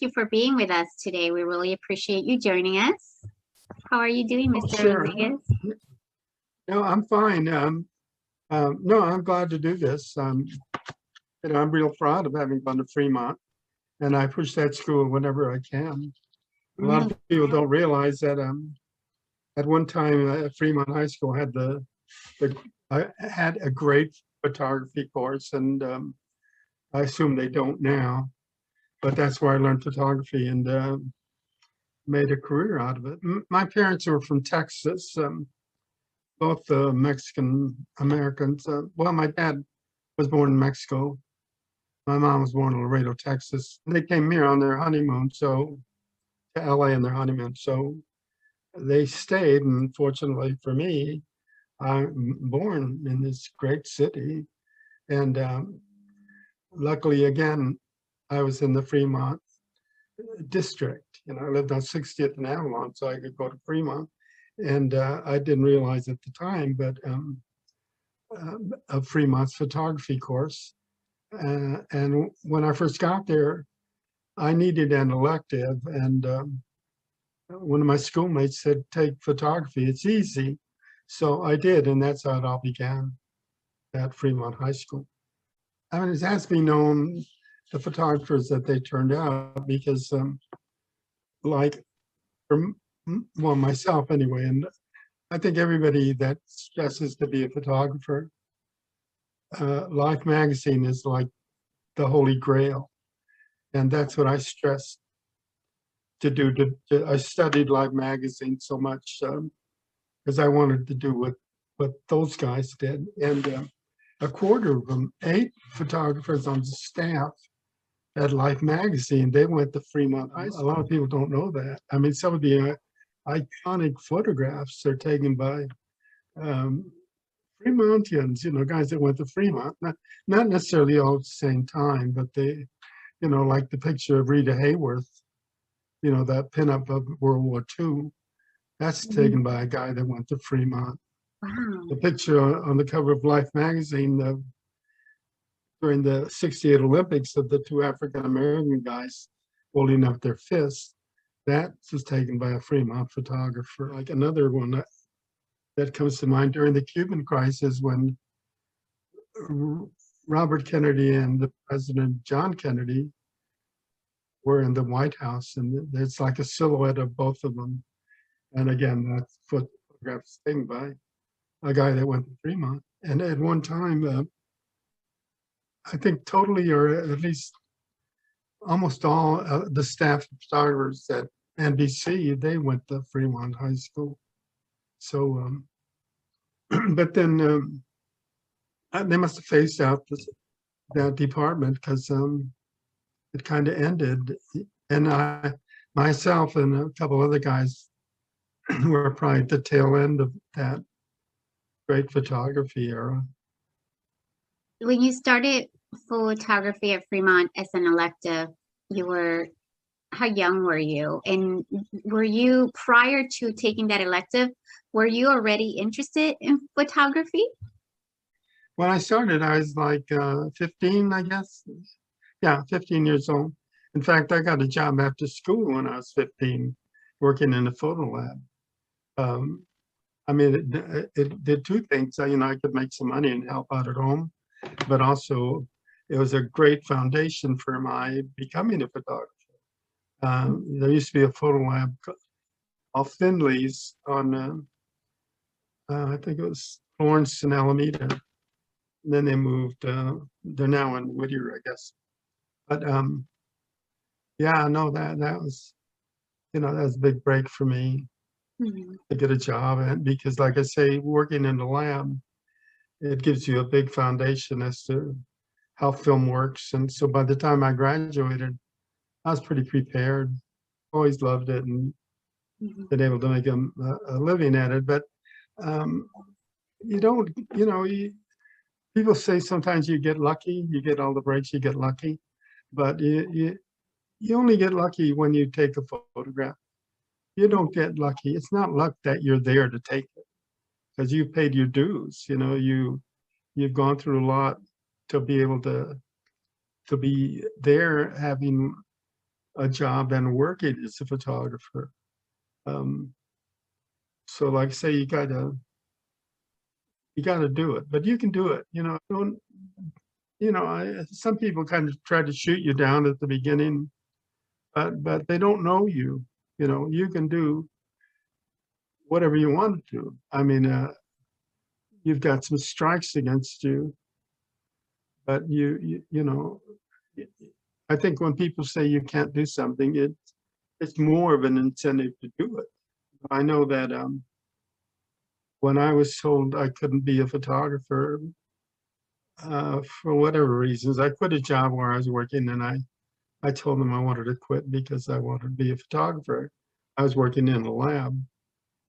you for being with us today. We really appreciate you joining us. How are you doing, Mr. Sure. Rodriguez? No, I'm fine. No, I'm glad to do this. I'm real proud of having gone to Fremont, and I push that school whenever I can. A lot of people don't realize that at one time Fremont High School had had a great photography course, and I assume they don't now, but that's where I learned photography and made a career out of it. My parents were from Texas, both Mexican Americans. Well, my dad was born in Mexico. My mom was born in Laredo, Texas. They came here on their honeymoon, to LA on their honeymoon. So they stayed, and fortunately for me, I'm born in this great city. And luckily, again, I was in the Fremont district. I lived on 60th and Avalon, so I could go to Fremont. And I didn't realize at the time, but of Fremont's photography course. And when I first got there, I needed an elective, and one of my schoolmates said, take photography, it's easy. So I did, and that's how it all began at Fremont High School. I mean, it has to be known, the photographers that they turned out, because like, well, myself anyway, and I think everybody that stresses to be a photographer, Life magazine is like the holy grail. And that's what I stressed to do. I studied Life magazine so much because I wanted to do what those guys did. And a quarter of them, 8 photographers on the staff at Life magazine, they went to Fremont High School. A lot of people don't know that. I mean, some of the iconic photographs are taken by Fremontians, guys that went to Fremont, not necessarily all at the same time, but they, like the picture of Rita Hayworth, that pinup of World War II, that's taken by a guy that went to Fremont. Wow. The picture on the cover of Life magazine during the '68 Olympics of the 2 African-American guys holding up their fists, that was taken by a Fremont photographer. Like another one that comes to mind during the Cuban crisis, when Robert Kennedy and the President John Kennedy were in the White House, and it's like a silhouette of both of them. And again, that photograph is taken by a guy that went to Fremont. And at one time, I think totally, or at least almost all the staff photographers at NBC, they went to Fremont High School. So, but then they must have phased out that department because it kind of ended. And myself and a couple other guys were probably at the tail end of that great photography era. When you started photography at Fremont as an elective, how young were you? And were you, prior to taking that elective, were you already interested in photography? When I started, I was like 15, I guess. Yeah, 15 years old. In fact, I got a job after school when I was 15, working in a photo lab. I mean, it did 2 things. I could make some money and help out at home, but also it was a great foundation for my becoming a photographer. There used to be a photo lab called Finley's on, I think it was Florence and Alameda. And then they moved, they're now in Whittier, I guess. But yeah, no, that was, that was a big break for me to get a job. And because, like I say, working in the lab, it gives you a big foundation as to how film works. And so by the time I graduated, I was pretty prepared. Always loved it and been able to make a living at it. But you don't, people say sometimes you get lucky, you get all the breaks, you get lucky. But you only get lucky when you take a photograph. You don't get lucky. It's not luck that you're there to take it, because you paid your dues. You've gone through a lot to be able to be there, having a job and working as a photographer. So like I say, you gotta do it, but you can do it. Don't, some people kind of try to shoot you down at the beginning, but they don't know you. You can do whatever you want to do. I mean, you've got some strikes against you, but I think when people say you can't do something, it's more of an incentive to do it. I know that when I was told I couldn't be a photographer for whatever reasons, I quit a job where I was working, and I told them I wanted to quit because I wanted to be a photographer. I was working in a lab,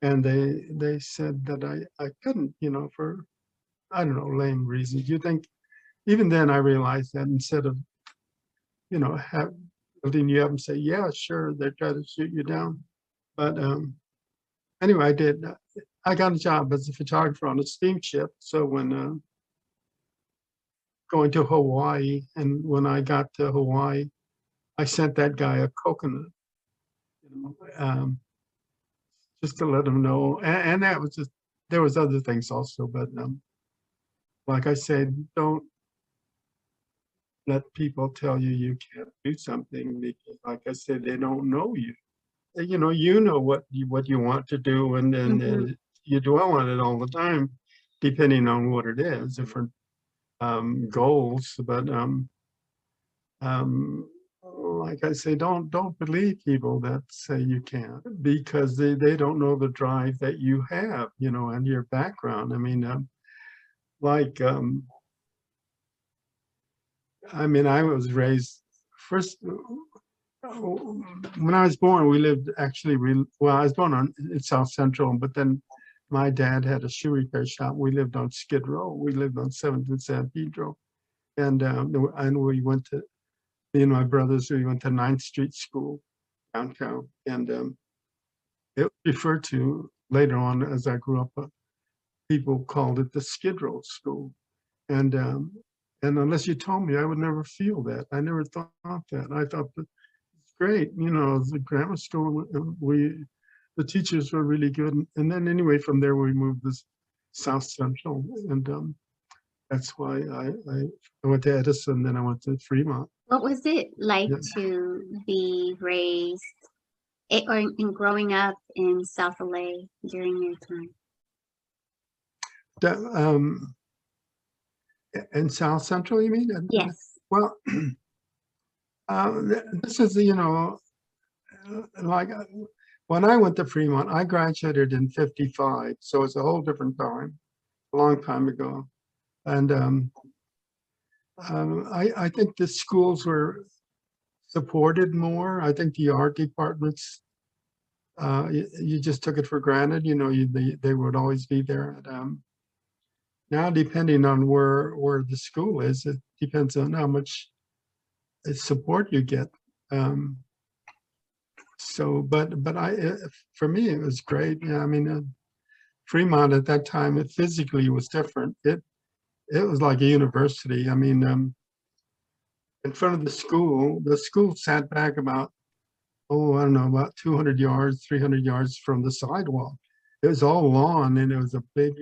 and they said that I couldn't, for I don't know, lame reasons. You think even then I realized that instead of building you up and say, yeah, sure, they try to shoot you down. But anyway, I did. I got a job as a photographer on a steamship. So when going to Hawaii, and when I got to Hawaii, I sent that guy a coconut, just to let him know. And that was just, there was other things also, but like I said, don't let people tell you can't do something, because like I said, they don't know you. You know what you want to do, and then you dwell on it all the time, depending on what it is, different goals. But like I say, don't believe people that say you can't, because they don't know the drive that you have, and your background. I mean, I was raised first. When I was born, we lived actually, I was born in South Central, but then my dad had a shoe repair shop. We lived on Skid Row. We lived on 7th and San Pedro. And we went to, me and my brothers, we went to 9th Street School downtown. And it was referred to later on as I grew up, people called it the Skid Row School. And unless you told me, I would never feel that. I never thought that. I thought that great, the grammar school, the teachers were really good. And then anyway, from there we moved to South Central, and that's why I went to Edison, then I went to Fremont. What was it like to be raised or in growing up in South LA during your time? In South Central, you mean? Yes. Well, this is, like when I went to Fremont, I graduated in '55, so it's a whole different time, a long time ago. And I think the schools were supported more. I think the art departments, you just took it for granted, they would always be there. And now, depending on where the school is, it depends on how much support you get. But for me, it was great. Yeah, I mean, Fremont at that time, it physically was different. It was like a university. I mean, in front of the school sat back about, I don't know, about 200 yards, 300 yards from the sidewalk. It was all lawn, and it was a big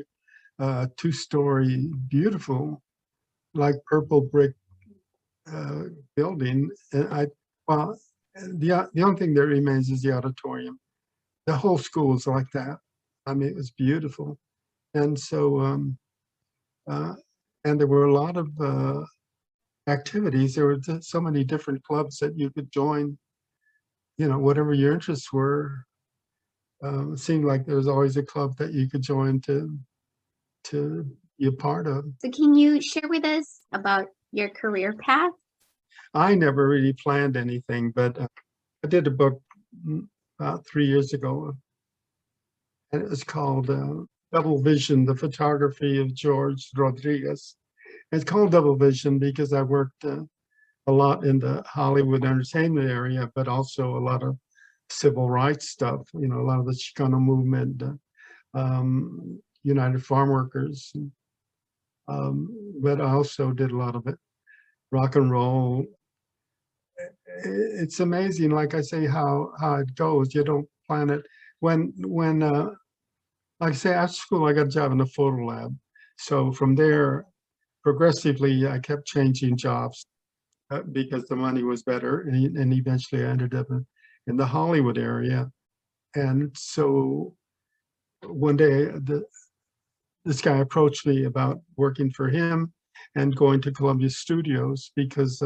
2-story, beautiful, like purple brick building. And the only thing that remains is the auditorium. The whole school is like that. I mean, it was beautiful. And so, and there were a lot of activities. There were so many different clubs that you could join, whatever your interests were. It seemed like there was always a club that you could join to be a part of. So can you share with us about your career path? I never really planned anything, but I did a book about 3 years ago, and it was called Double Vision, The Photography of George Rodriguez. And it's called Double Vision because I worked a lot in the Hollywood entertainment area, but also a lot of civil rights stuff, a lot of the Chicano movement, United Farm Workers. But I also did a lot of it, rock and roll, it's amazing, like I say, how it goes. You don't plan it. When like I say, after school, I got a job in the photo lab. So from there, progressively, I kept changing jobs because the money was better, and eventually I ended up in the Hollywood area. And so one day, this guy approached me about working for him and going to Columbia Studios because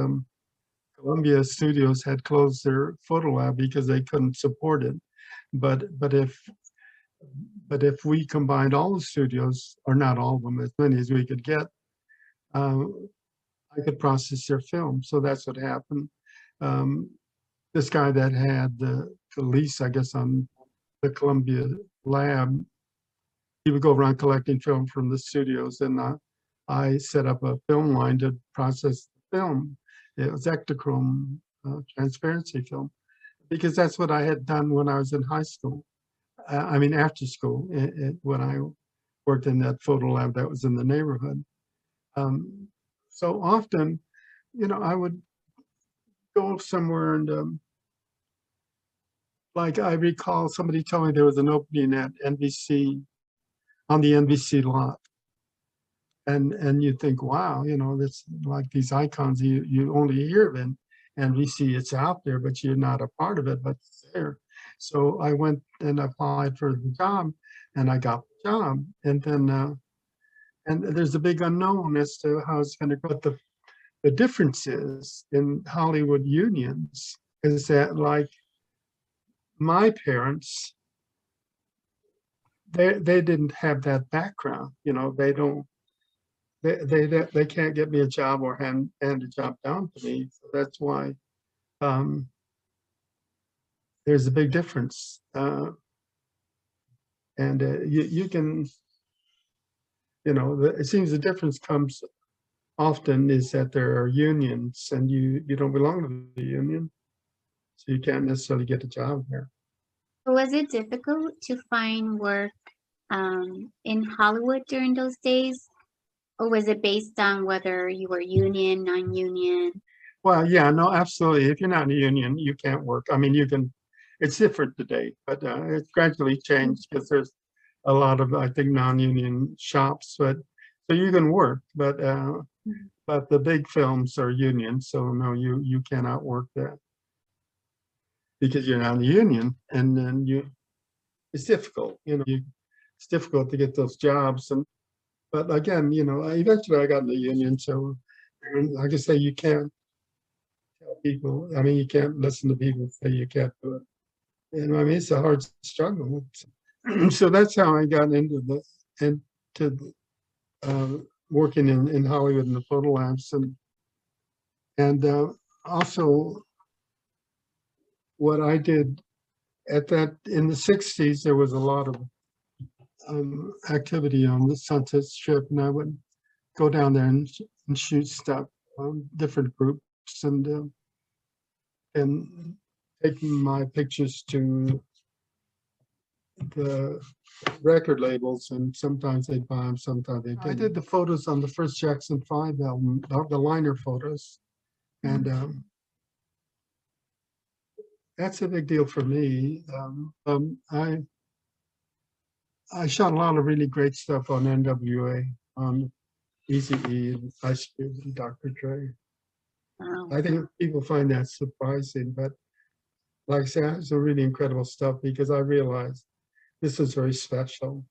Columbia Studios had closed their photo lab because they couldn't support it. But if we combined all the studios, or not all of them, as many as we could get, I could process their film. So that's what happened. Um, this guy that had the lease, I guess, on the Columbia lab, he would go around collecting film from the studios, and I set up a film line to process the film. It was Ektachrome transparency film, because that's what I had done when I was in high school. I mean, after school, when I worked in that photo lab that was in the neighborhood. So often, I would go somewhere and like I recall somebody telling me there was an opening at NBC, on the NBC lot. And you think, wow, that's like these icons you only hear of in NBC. It's out there, but you're not a part of it, but it's there. So I went and applied for the job, and I got the job. And then and there's a big unknown as to how it's going to go. But the difference is in Hollywood unions is that, like, my parents, they didn't have that background. They don't. They can't get me a job or hand a job down to me. So that's why there's a big difference. And you can, it seems the difference comes often is that there are unions, and you don't belong to the union, so you can't necessarily get a job there. Was it difficult to find work in Hollywood during those days? Or was it based on whether you were union, non-union? Well, yeah, no, absolutely. If you're not in a union, you can't work. I mean, you can, it's different today, but it's gradually changed because there's a lot of, I think, non-union shops, but so you can work, but the big films are union, so no, you cannot work there because you're not in the union, and then it's difficult, it's difficult to get those jobs. But again, eventually I got in the union, so like I say, you can't tell people. I mean, you can't listen to people say you can't do it. I mean, it's a hard struggle. So that's how I got into working in Hollywood in the photo labs, and also what I did in the '60s, there was a lot of activity on the Sunset Strip, and I would go down there and shoot stuff on different groups, and taking my pictures to the record labels, and sometimes they'd buy them, sometimes they didn't. I did the photos on the first Jackson 5 album, the liner photos, and that's a big deal for me. I shot a lot of really great stuff on N.W.A, on Eazy-E and Ice Cube and Dr. Dre. Wow. I think people find that surprising, but like I said, it's a really incredible stuff because I realized this is very special.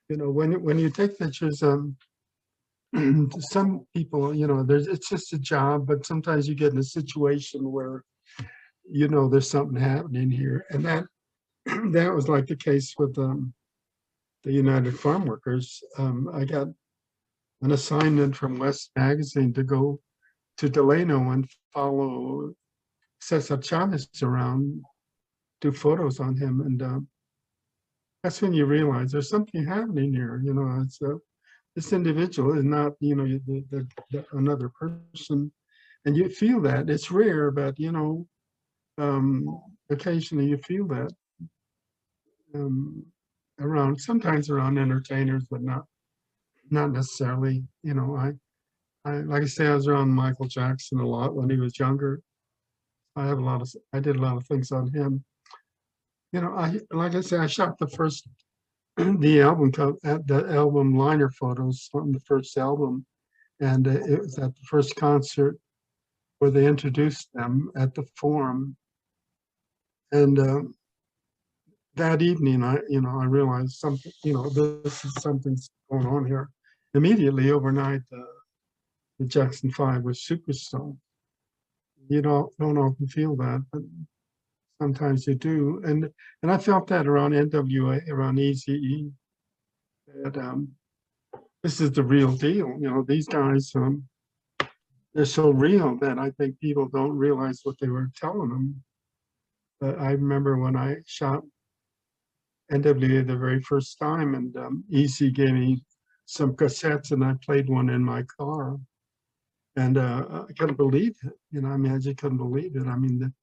When you take pictures, some people, it's just a job, but sometimes you get in a situation where, there's something happening here. And that was like the case with the United Farm Workers. I got an assignment from West Magazine to go to Delano and follow Cesar Chavez around, do photos on him, and that's when you realize there's something happening here. It's this individual is not, another person, and you feel that. It's rare, but occasionally you feel that sometimes around entertainers, but not necessarily. I like I say, I was around Michael Jackson a lot when he was younger, I did a lot of things on him. You know, like I said, I shot the first, the album liner photos from the first album. And it was at the first concert where they introduced them at the Forum. And that evening, I realized something, this is something's going on here. Immediately overnight, the Jackson 5 was superstar. You don't often feel that, but sometimes you do. And I felt that around N.W.A, around Eazy-E, that this is the real deal. These guys, they're so real that I think people don't realize what they were telling them. But I remember when I shot N.W.A the very first time, and Easy gave me some cassettes, and I played one in my car, and I couldn't believe it. I just couldn't believe it. I mean,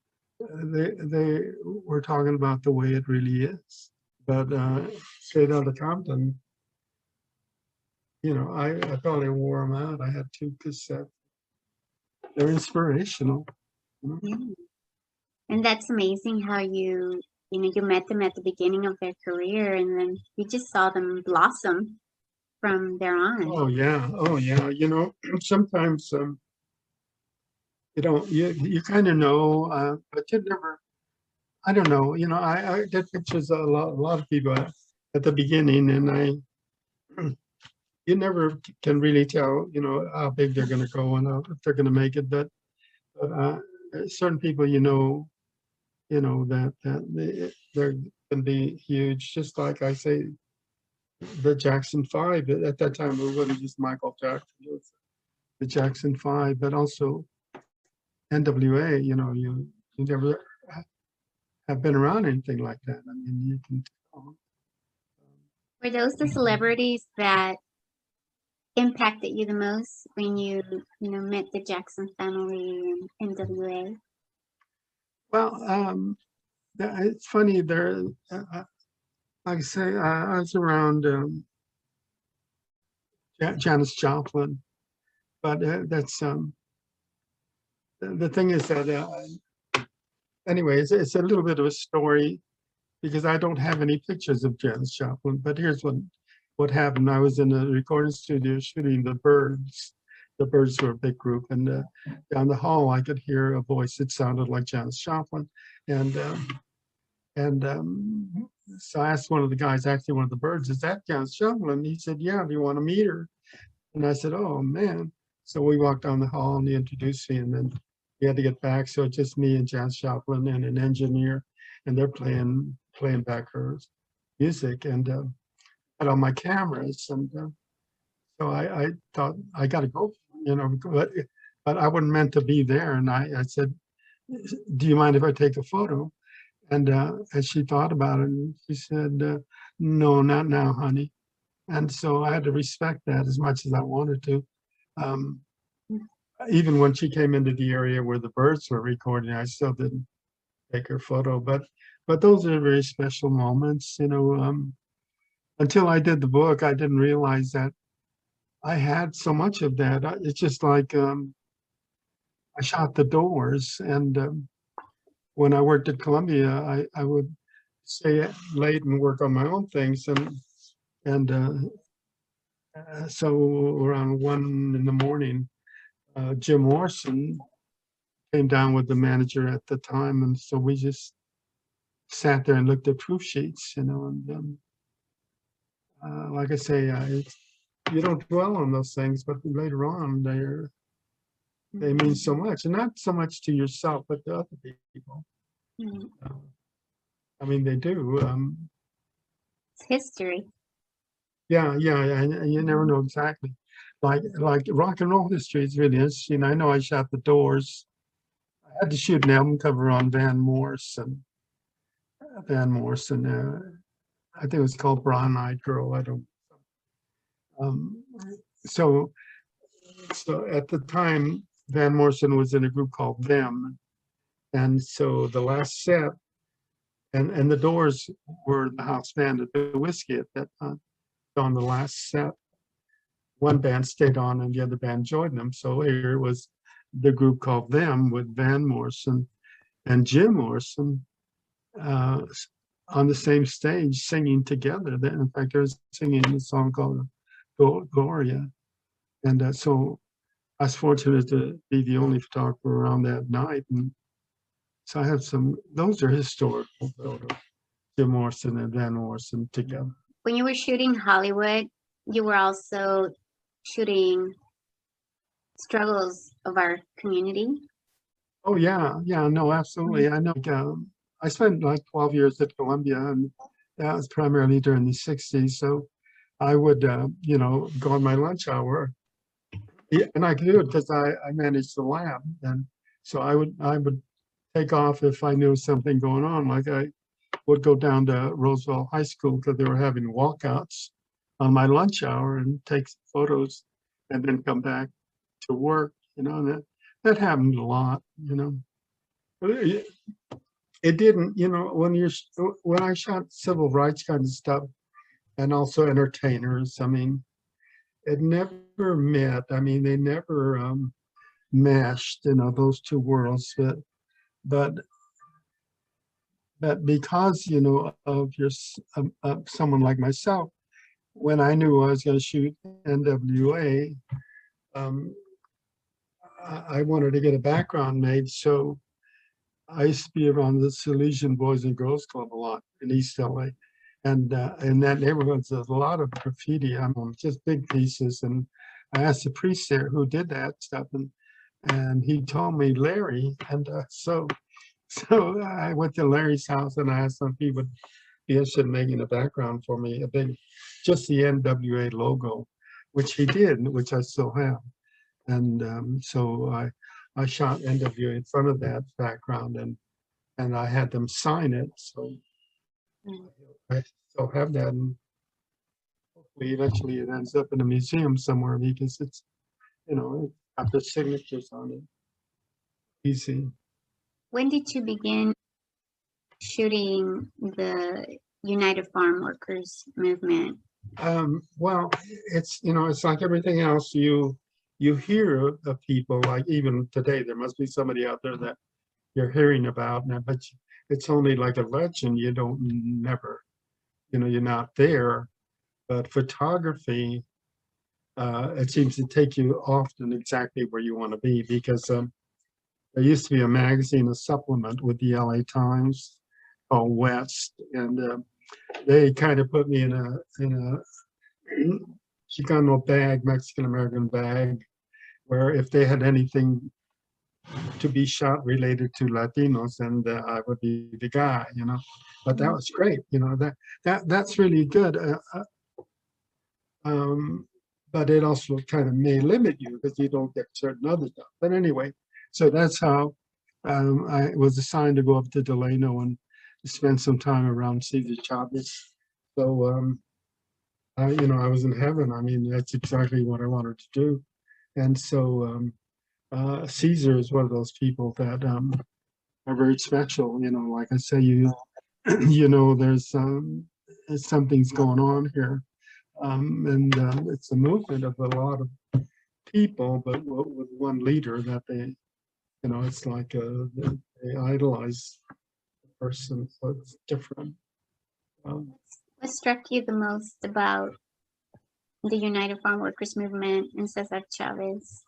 they were talking about the way it really is. But straight out of Compton, I probably wore them out. I had 2 cassettes. They're inspirational. Yeah. And that's amazing how you met them at the beginning of their career, and then you just saw them blossom from there on. Oh yeah. Sometimes you kind of know, but you never. I don't know. I did pictures of a lot of people at the beginning, and you never can really tell, how big they're going to go and if they're going to make it. But certain people, that they're going to be huge. Just like I say, the Jackson 5 at that time, it wasn't just Michael Jackson, it was the Jackson 5, but also N.W.A. You never have been around anything like that. I mean, you can tell. Were those the celebrities that impacted you the most when you met the Jackson family and N.W.A? Well, it's funny. Like I say, I was around Janis Joplin, but that's the thing is that anyways, it's a little bit of a story because I don't have any pictures of Janis Joplin. But here's what happened. I was in a recording studio shooting the Byrds. The Byrds were a big group, and down the hall I could hear a voice that sounded like Janis Joplin, and so I asked one of the guys, actually one of the Byrds, "Is that Janis Joplin?" He said, "Yeah. Do you want to meet her?" And I said, "Oh man!" So we walked down the hall, and he introduced me, and then we had to get back. So it's just me and Janis Joplin and an engineer, and they're playing back her music, and had all my cameras, and so I thought I got to go, but I wasn't meant to be there, and I said, "Do you mind if I take a photo?" And she thought about it, and she said, "No, not now, honey." And so I had to respect that as much as I wanted to. Um, Even when she came into the area where the Byrds were recording, I still didn't take her photo. But those are very special moments, until I did the book, I didn't realize that I had so much of that. It's just like I shot the Doors, and when I worked at Columbia, I would stay late and work on my own things, and so around 1 in the morning, Jim Morrison came down with the manager at the time, and so we just sat there and looked at proof sheets, and like I say, you don't dwell on those things, but later on, they mean so much, and not so much to yourself, but to other people. Mhm. I mean, they do. It's history. Yeah, and you never know exactly. Like rock and roll history is really interesting. I know I shot the Doors. I had to shoot an album cover on Van Morrison. I think it was called Brown Eyed Girl. I don't. Um, so at the time, Van Morrison was in a group called Them, and so the last set, and the Doors were the house band at the Whiskey at that time. On the last set, one band stayed on and the other band joined them. So here was the group called Them with Van Morrison, and Jim Morrison on the same stage singing together. In fact, they're singing a song called Gloria. And so I was fortunate to be the only photographer around that night. And so I have those are historical photos, Jim Morrison and Van Morrison together. When you were shooting Hollywood, you were also shooting struggles of our community. Oh yeah, no, absolutely. I know. I spent like 12 years at Columbia, and that was primarily during the '60s. So I would, go on my lunch hour, and I could do it because I managed the lab, and so I would take off if I knew something going on. Like I would go down to Roosevelt High School because they were having walkouts on my lunch hour and take some photos, and then come back to work. And that happened a lot. It didn't, when I shot civil rights kind of stuff and also entertainers, I mean, it never met. I mean, they never meshed, those two worlds. But because, of someone like myself, when I knew I was going to shoot N.W.A, I wanted to get a background made. So I used to be around the Salesian Boys and Girls Club a lot in East LA. And in that neighborhood, there's a lot of graffiti on just big pieces. And I asked the priest there who did that stuff, and he told me Larry. And so I went to Larry's house and I asked him if he would be interested in making a background for me, just the N.W.A logo, which he did, which I still have. And so I shot N.W.A in front of that background, and I had them sign it. So I still have that, and hopefully eventually it ends up in a museum somewhere because it's got the signatures on it. Easy. When did you begin shooting the United Farm Workers movement? Well, it's like everything else. You hear of people, like even today, there must be somebody out there that you're hearing about, but it's only like a legend. You don't never, you're not there. But photography, it seems to take you often exactly where you want to be, because there used to be a magazine, a supplement with the LA Times called West, and they kind of put me in a Chicano bag, Mexican American bag, where if they had anything to be shot related to Latinos, and I would be the guy, But that was great, that's really good. But it also kind of may limit you because you don't get certain other stuff. But anyway, so that's how I was assigned to go up to Delano and spend some time around Cesar Chavez. So I was in heaven. I mean, that's exactly what I wanted to do. And so Cesar is one of those people that are very special. Like I say, there's something's going on here. And it's a movement of a lot of people, but with one leader that they, it's like they idolize the person, so it's different. What struck you the most about the United Farm Workers movement and Cesar Chavez?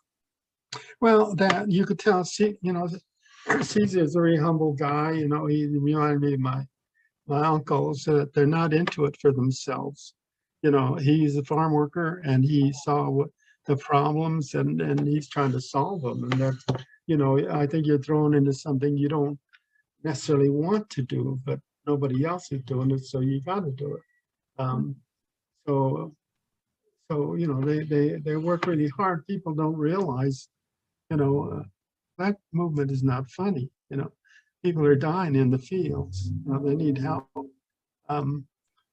Well, that you could tell, Cesar is a very humble guy. He reminded me of my uncles, that they're not into it for themselves. He's a farm worker and he saw what the problems and he's trying to solve them. And that's, I think you're thrown into something you don't necessarily want to do, but nobody else is doing it, so you got to do it. So they work really hard. People don't realize, that movement is not funny. People are dying in the fields. They need help.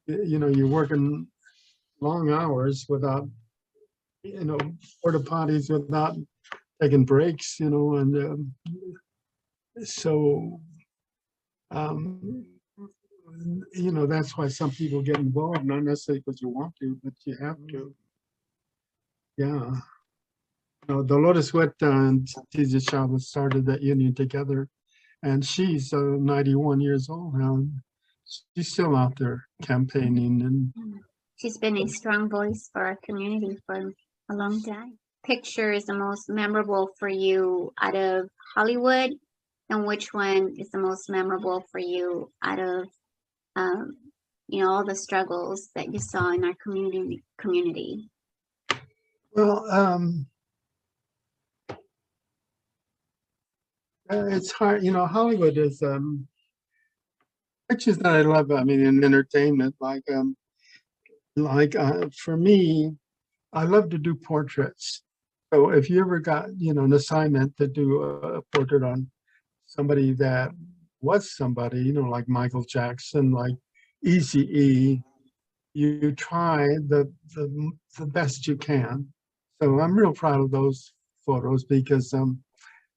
You're working long hours without, porta potties, without taking breaks, and so, that's why some people get involved, not necessarily because you want to, but you have to. Yeah. Dolores Huerta and Cesar Chavez started that union together and she's 91 years old now. And she's still out there campaigning, and She's been a strong voice for our community for a long time. Picture is the most memorable for you out of Hollywood, and which one is the most memorable for you out of all the struggles that you saw in our community? well, it's hard. Hollywood is pictures that I love. I mean, in entertainment, for me, I love to do portraits. So if you ever got, an assignment to do a portrait on somebody that was somebody, like Michael Jackson, like Eazy-E, you try the best you can. So I'm real proud of those photos because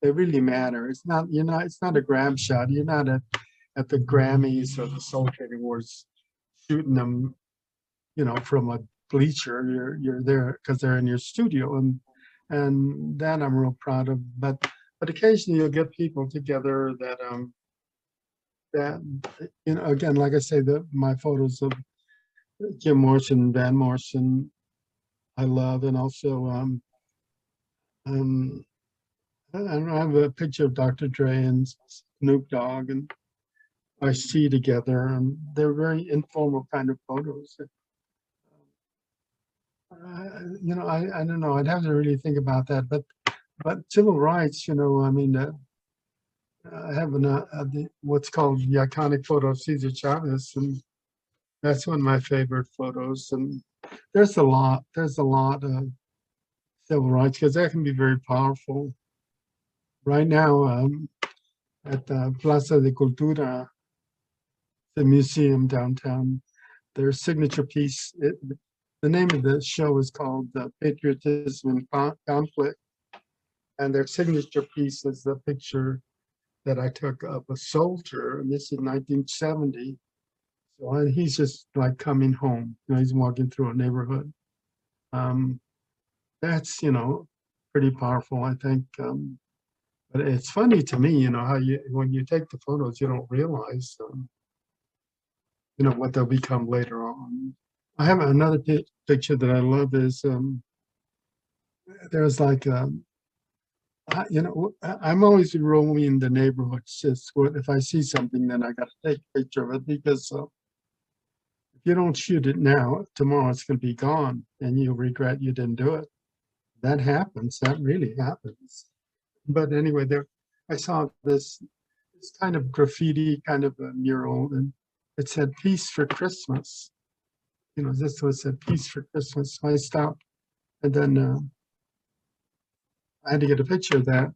they really matter. It's not a grab shot. You're not at the Grammys or the Soul Train Awards shooting them, from a bleacher. You're there because they're in your studio, and that I'm real proud of. But occasionally you'll get people together that again, like I say, my photos of Jim Morrison and Van Morrison I love, and also I don't know, I have a picture of Dr. Dre and Snoop Dogg and Ice-T together, and they're very informal kind of photos. I don't know. I'd have to really think about that. But civil rights, I mean, I have what's called the iconic photo of Cesar Chavez, and that's one of my favorite photos. And there's a lot of civil rights because that can be very powerful. Right now, at Plaza de Cultura, the museum downtown, their signature piece. The name of the show is called Patriotism and Conflict, and their signature piece is the picture that I took of a soldier, and this is 1970. So and he's just like coming home. He's walking through a neighborhood. That's pretty powerful, I think. But it's funny to me, how when you take the photos, you don't realize, what they'll become later on. I have another picture that I love is there's like I'm always roaming the neighborhoods. Just if I see something, then I got to take a picture of it because if you don't shoot it now, tomorrow it's going to be gone, and you'll regret you didn't do it. That happens. That really happens. But anyway, I saw this kind of graffiti, kind of a mural, and it said "Peace for Christmas." This was said "Peace for Christmas." So I stopped, and then I had to get a picture of that.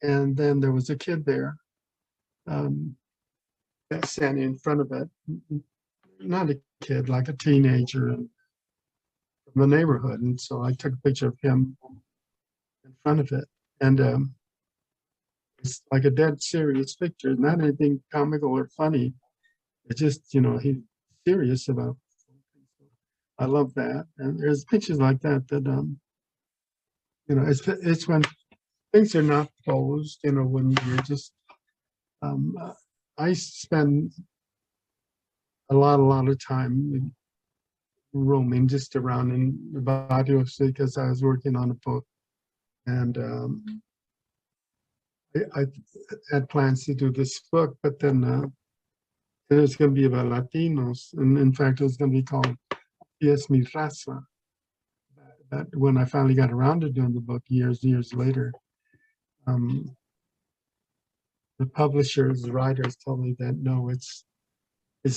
And then there was a kid there, standing in front of it. Not a kid, like a teenager from the neighborhood. And so I took a picture of him in front of it. And it's like a dead serious picture, not anything comical or funny. It's just, he's serious about it. I love that. And there's pictures like that it's when things are not posed, when you're just, I spend a lot of time roaming just around in the barrio because I was working on a book, and I had plans to do this book, but then it was going to be about Latinos, and in fact, it was going to be called "Es Mi Raza." But when I finally got around to doing the book years later, the publishers, the writers told me that no, it's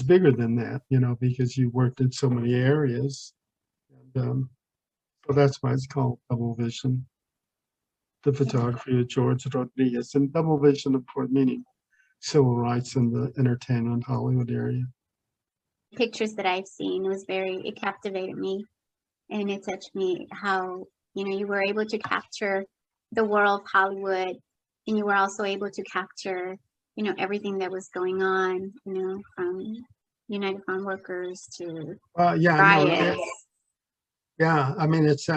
bigger than that, because you worked in so many areas. And so that's why it's called Double Vision. The photography of George Rodriguez, and double vision, of course, meaning civil rights in the entertainment Hollywood area. Pictures that I've seen, it captivated me, and it touched me how, you were able to capture the world of Hollywood, and you were also able to capture, everything that was going on, from United Farm Workers to riots. Yeah, I mean, it's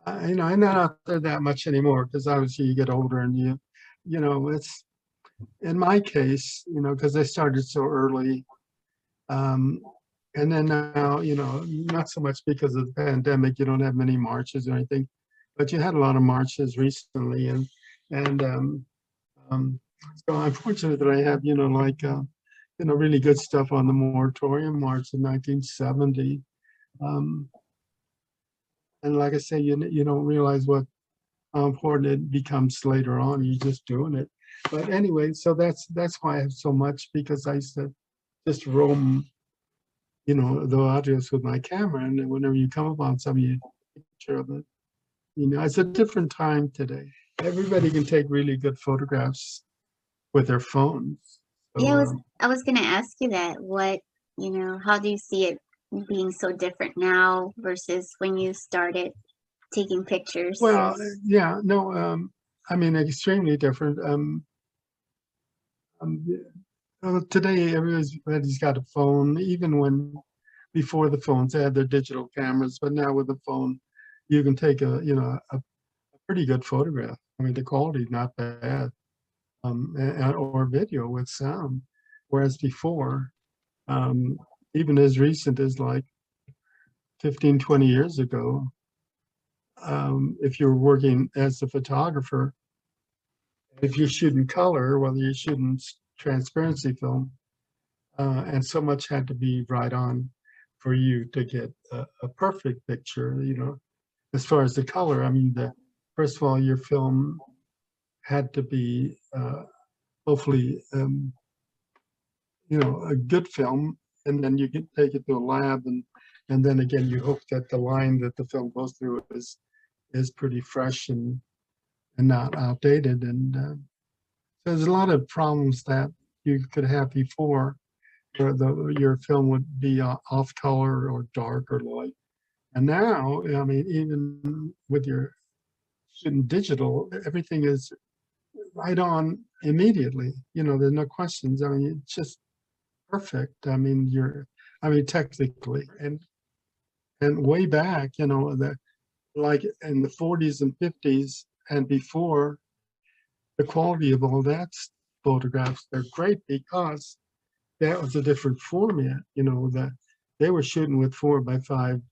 I'm not out there that much anymore because obviously you get older and you know, it's in my case, you know, because I started so early. Um, and then now, you know, not so much because of the pandemic, you don't have many marches or anything, but you had a lot of marches recently, and um, so I'm fortunate that I have, you know, like you know, really good stuff on the moratorium march in 1970. Um, and like I say, you don't realize what how important it becomes later on. You're just doing it. But anyway, so that's why I have so much, because I used to just roam, you know, the audios with my camera, and then whenever you come upon something, you take a picture of it. You know, it's a different time today. Everybody can take really good photographs with their phones. So, Yeah, I was gonna ask you that. What, how do you see it being so different now versus when you started taking pictures? well, yeah, no, I mean, extremely different. Um, Today, everybody's got a phone, even when before the phones, they had their digital cameras, but now with the phone, you can take a pretty good photograph. I mean, the quality not bad, or video with sound. Whereas before, um, even as recent as like 15, 20 years ago, if you were working as a photographer, if you're shooting color, whether you're shooting transparency film, and so much had to be right on for you to get a perfect picture, you know, as far as the color. I mean, first of all, your film had to be hopefully, you know, a good film, and then you can take it to a lab, and then again, you hope that the line that the film goes through is pretty fresh and not outdated. And there's a lot of problems that you could have before, where your film would be off color or dark or light. And now, I mean, even with your shooting digital, everything is right on immediately. You know, there's no questions. I mean, it's just perfect. I mean, technically, and way back, you know, like in the 40s and 50s and before, the quality of all that photographs, they're great because that was a different format. You know, that they were shooting with 4x5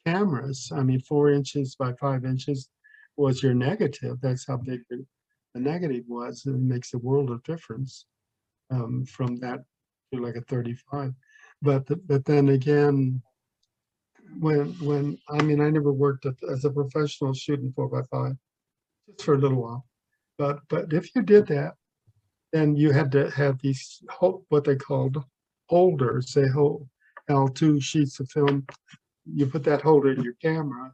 cameras. I mean, 4 inches by 5 inches was your negative. That's how big the negative was. And it makes a world of difference from that to like a 35. But then again, when I mean, I never worked as a professional shooting 4x5, just for a little while. But if you did that, then you had to have these what they called holders. They hold L2 sheets of film. You put that holder in your camera,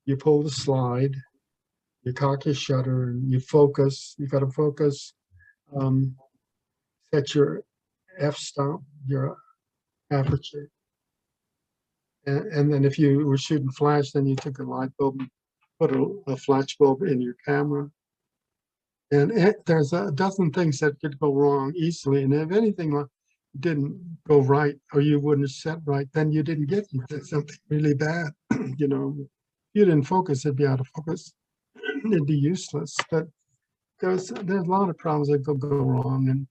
you pull the slide, you cock your shutter, and you focus. You got to focus, um, set your f-stop, your aperture. And then if you were shooting flash, then you took a light bulb, put a flash bulb in your camera. And there's a dozen things that could go wrong easily. And if anything didn't go right, or you wouldn't set right, then you didn't get something really bad. You know, if you didn't focus, it'd be out of focus. It'd be useless. But there's a lot of problems that could go wrong. And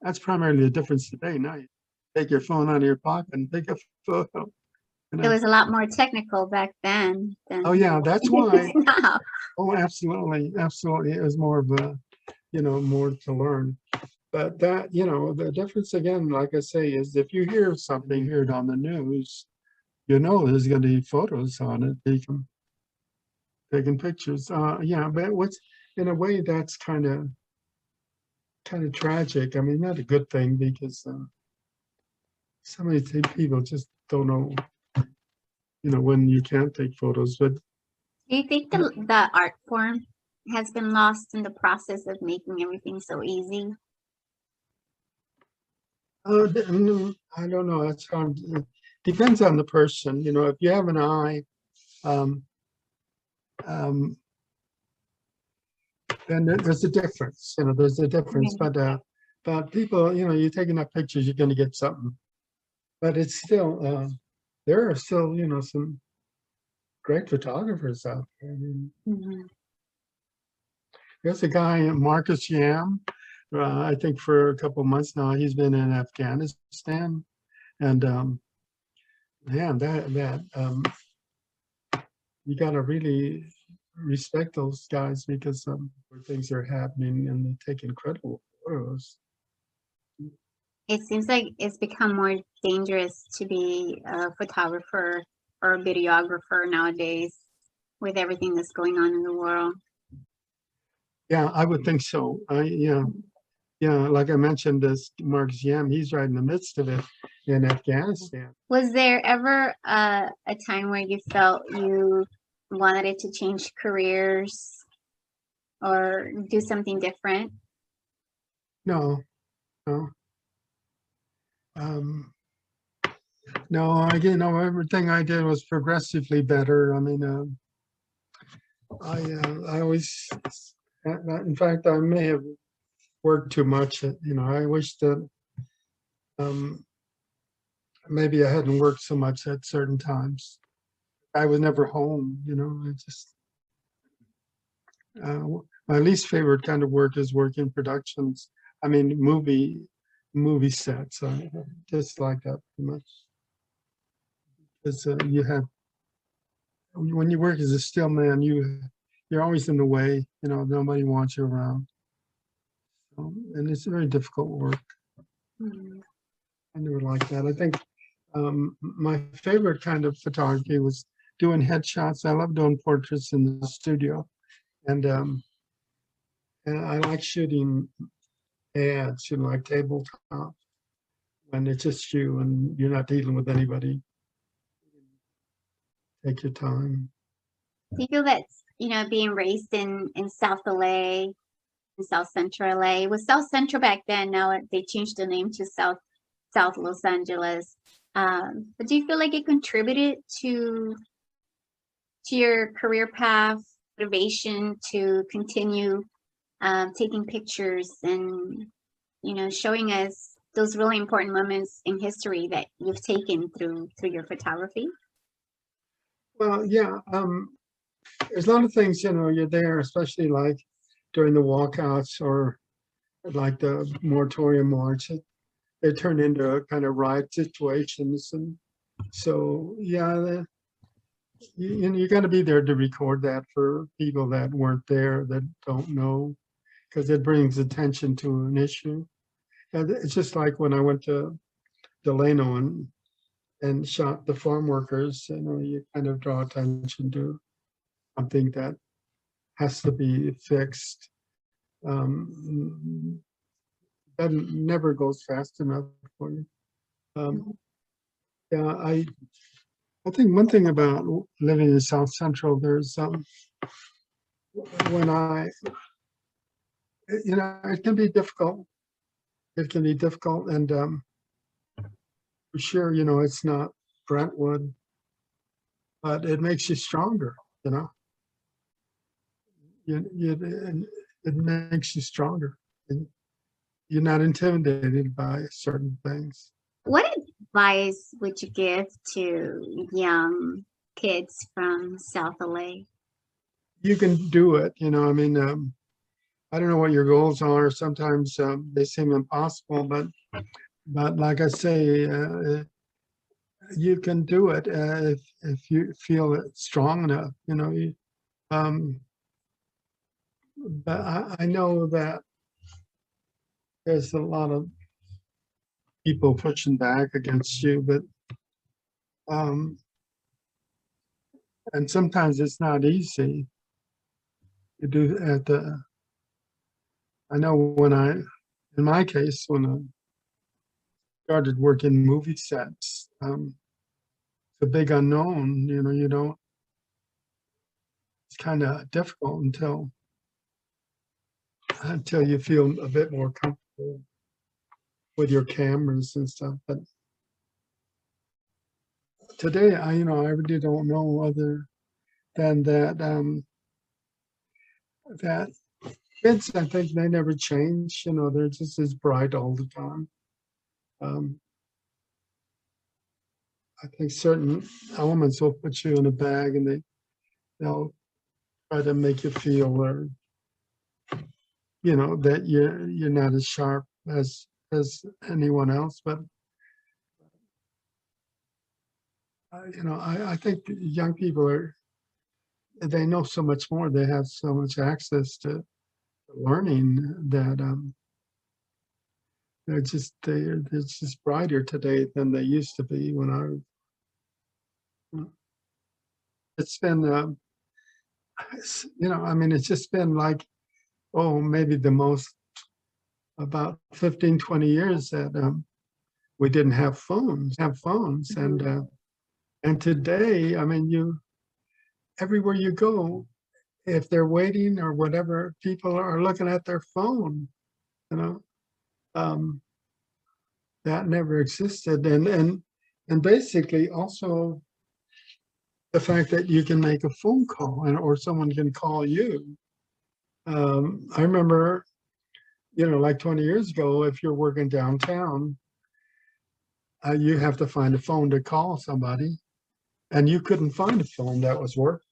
that's primarily the difference today. Now you take your phone out of your pocket and take a photo. You It know? was a lot more technical back then Oh than yeah, that's it is why. now. Oh, absolutely, absolutely. It was more of a, you know, more to learn. But that, you know, the difference again, like I say, is if you hear something, hear it on the news, you know there's going to be photos on it, taking pictures. Yeah, but what's in a way that's kind of tragic. I mean, not a good thing, because so many people just don't know, you know, when you can't take photos. But Do you think the art form has been lost in the process of making everything so easy? no, I don't know. That's hard. It depends on the person. You know, if you have an eye, um, um, then there's a difference. You know, there's a difference. Okay. But people, you know, you're taking up pictures, you're going to get something. But it's still, there are still, you know, some great photographers out there. I mean, Mhm. There's a guy, Marcus Yam. I think for a couple of months now, he's been in Afghanistan, and man, you got to really respect those guys because where things are happening and they take incredible photos. It seems like it's become more dangerous to be a photographer or a videographer nowadays with everything that's going on in the world. Yeah, I would think so. Yeah, like I mentioned, this Marcus Yam, he's right in the midst of it in Afghanistan. Was there ever a time where you felt you wanted it to change careers or do something different? No, no. No, everything I did was progressively better. I mean, I always, in fact, I may have worked too much. I wish that maybe I hadn't worked so much at certain times. I was never home, it just, my least favorite kind of work is work in productions. I mean, movie sets. I just like that pretty much. Because when you work as a still man, you're always in the way. Nobody wants you around, and it's very difficult work. Mm. I never liked that. I think my favorite kind of photography was doing headshots. I love doing portraits in the studio, and I like shooting ads, like tabletop, when it's just you and you're not dealing with anybody. Take your time. Do you feel that, being raised in South LA, in South Central LA, it was South Central back then, now they changed the name to South Los Angeles. But do you feel like it contributed to your career path, motivation to continue taking pictures and, showing us those really important moments in history that you've taken through your photography? Well, yeah, there's a lot of things, you're there, especially like during the walkouts or like the moratorium march. They turn into kind of riot situations. And so, yeah, you got to be there to record that for people that weren't there, that don't know, because it brings attention to an issue. And it's just like when I went to Delano and shot the farm workers, you kind of draw attention to something that has to be fixed. That never goes fast enough for you. Yeah, I think one thing about living in South Central, there's when it can be difficult. It can be difficult, and for sure, it's not Brentwood, but it makes you stronger. It makes you stronger. And you're not intimidated by certain things. What advice would you give to young kids from South LA? You can do it. I mean, I don't know what your goals are. Sometimes they seem impossible, but like I say, you can do it if you feel it strong enough. But I know that there's a lot of people pushing back against you, but and sometimes it's not easy to do I know in my case, when I started working movie sets, it's a big unknown, it's kind of difficult until you feel a bit more comfortable with your cameras and stuff. But today, I really don't know other than that that kids, I think they never change. They're just as bright all the time. I think certain elements will put you in a bag, and they'll try to make you feel you know, that you're not as sharp as anyone else, but you know, I think young people they know so much more. They have so much access to learning that they're just brighter today than they used to be when I was. It's been you know, I mean, it's just been like, oh, maybe the most about 15, 20 years that we didn't have phones, and today, I mean, everywhere you go, if they're waiting or whatever, people are looking at their phone, you know. Um, that never existed, and basically also the fact that you can make a phone call or someone can call you. I remember, you know, like 20 years ago, if you're working downtown, you have to find a phone to call somebody, and you couldn't find a phone that was working,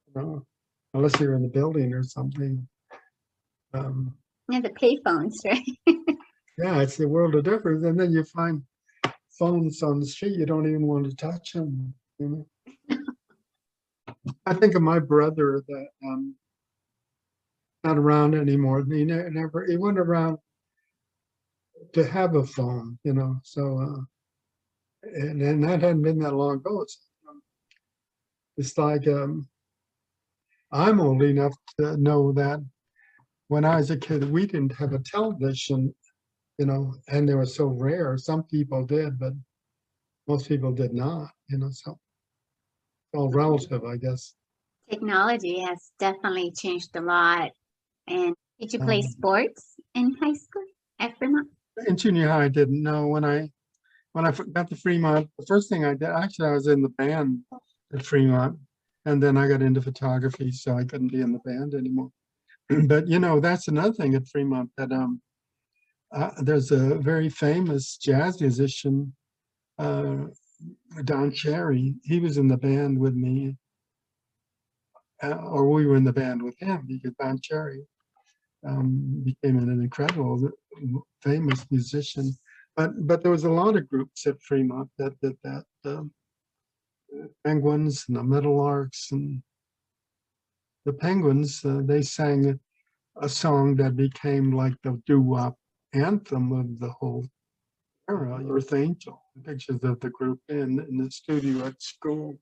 you know, unless you're in the building or something. Yeah, the payphones, right? Yeah, it's a world of difference. And then you find phones on the street, you don't even want to touch them. You know? I think of my brother that not around anymore. He went around to have a phone, you know. So and that hadn't been that long ago. It's like I'm old enough to know that when I was a kid, we didn't have a television, you know, and they were so rare. Some people did, but most people did not, you know. So it's all relative, I guess. Technology has definitely changed a lot. And did you play Um, sports in high school at Fremont? in junior high, I didn't know when I got to Fremont. The first thing I did, actually, I was in the band at Fremont, and then I got into photography, so I couldn't be in the band anymore. But you know, that's another thing at Fremont that there's a very famous jazz musician, uh, Don Cherry. He was in the band with me, or we were in the band with him because Don Cherry became an incredible, famous musician. But there was a lot of groups at Fremont that did that. Penguins and the Meadowlarks and the Penguins. They sang a song that became like the doo-wop anthem of the whole era, Earth Angel. Pictures of the group in the studio at school.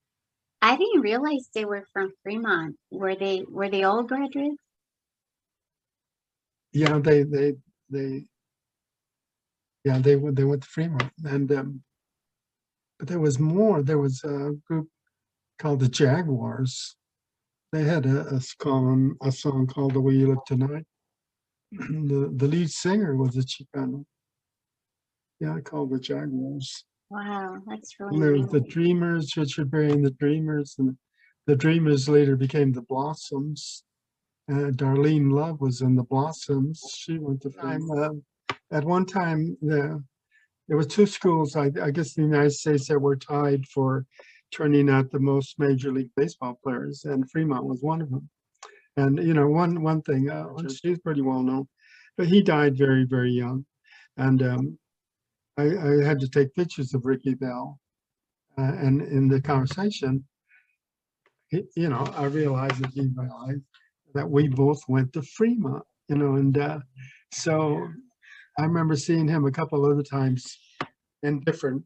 I didn't realize they were from Fremont. Were they all graduates? Yeah, they yeah they went to Fremont, and but there was more. There was a group called the Jaguars. They had a song called "The Way You Look Tonight." The lead singer was a Chicano. Yeah, called the Jaguars. Wow, that's really And there was the amazing. Dreamers, Richard Berry and the Dreamers, and the Dreamers later became the Blossoms. Darlene Love was in the Blossoms. She went to at one time there were two schools, I guess, in the United States that were tied for turning out the most Major League Baseball players, and Fremont was one of them. And you know, one thing, she's pretty well known, but he died very, very young, and I had to take pictures of Ricky Bell, and in the conversation, you know, I realized that he realized that we both went to Fremont, you know, and so I remember seeing him a couple other times in different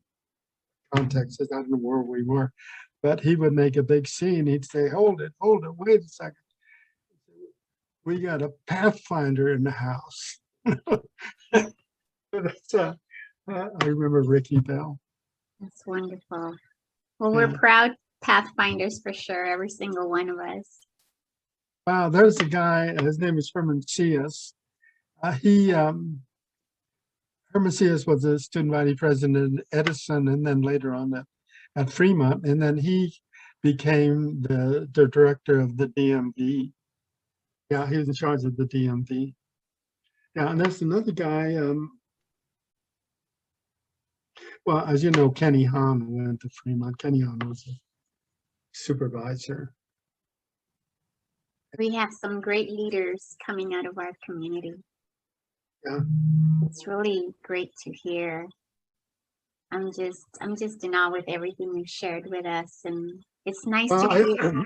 contexts. I don't know where we were, but he would make a big scene. He'd say, hold it, wait a second. We got a Pathfinder in the house. That's, I remember Ricky Bell. That's wonderful. Well, we're Yeah. proud Pathfinders for sure, every single one of us. Wow, there's a guy, his name is Herman Cias. Herman Cias was a student body president at Edison and then later on at Fremont. And then he became the director of the DMV. Yeah, he was in charge of the DMV. Yeah, and there's another guy, well, as you know, Kenny Hahn went to Fremont. Kenny Hahn was a supervisor. We have some great leaders coming out of our community. Yeah. It's really great to hear. I'm just in awe with everything you've shared with us, and it's nice Well, to hear.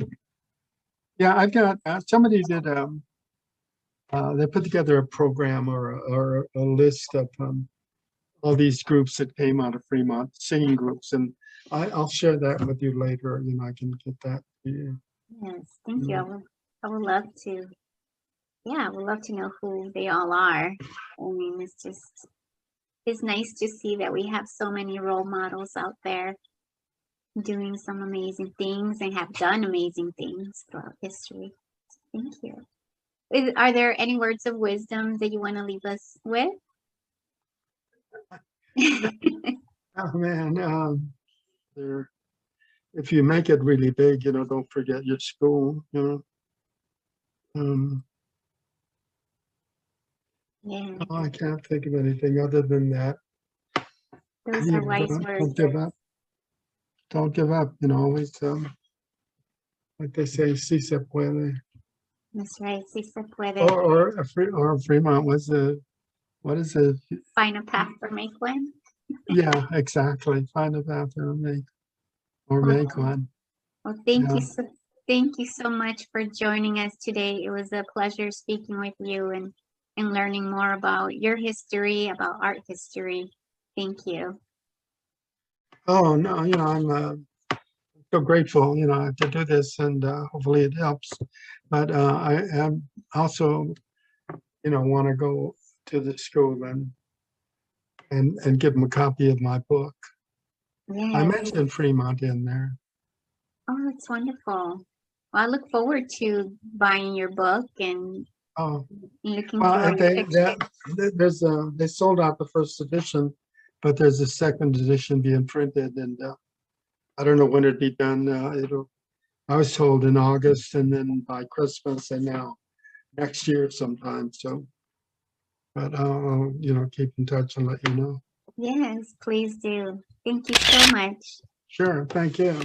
yeah, I've got somebody did they put together a program or a list of all these groups that came out of Fremont, singing groups, and I'll share that with you later. You know, I can get that to you. Yes, thank you. I would love to. Yeah, I would love to know who they all are. I mean, it's nice to see that we have so many role models out there doing some amazing things and have done amazing things throughout history. Thank you. Are there any words of wisdom that you want to leave us with? Oh man, there. If you make it really big, you know, don't forget your school. You know. Yeah, Oh, I can't think of anything other than that. those You are know, wise words. don't give up. Don't give up. You know, always like they say, si se puede. That's right. Si se puede. Or Fremont was what is it? Find a path for make one. Yeah, exactly. Find a path or make one. Well, thank Yeah. thank you so much for joining us today. It was a pleasure speaking with you and learning more about your history, about art history. Thank you. Oh no, you know, I'm so grateful, you know, to do this, and hopefully it helps. But I am also, you know, want to go to the school and give them a copy of my book. I Yes. mentioned Fremont in there. Oh, it's wonderful. Well, I look forward to buying your book and Oh, looking well, through your pictures. they sold out the first edition, but there's a second edition being printed, and I don't know when it'd be done. I was told in August, and then by Christmas, and now next year sometime. So, but I'll, you know, keep in touch and let you know. Yes, please do. Thank you so much. Sure, thank you.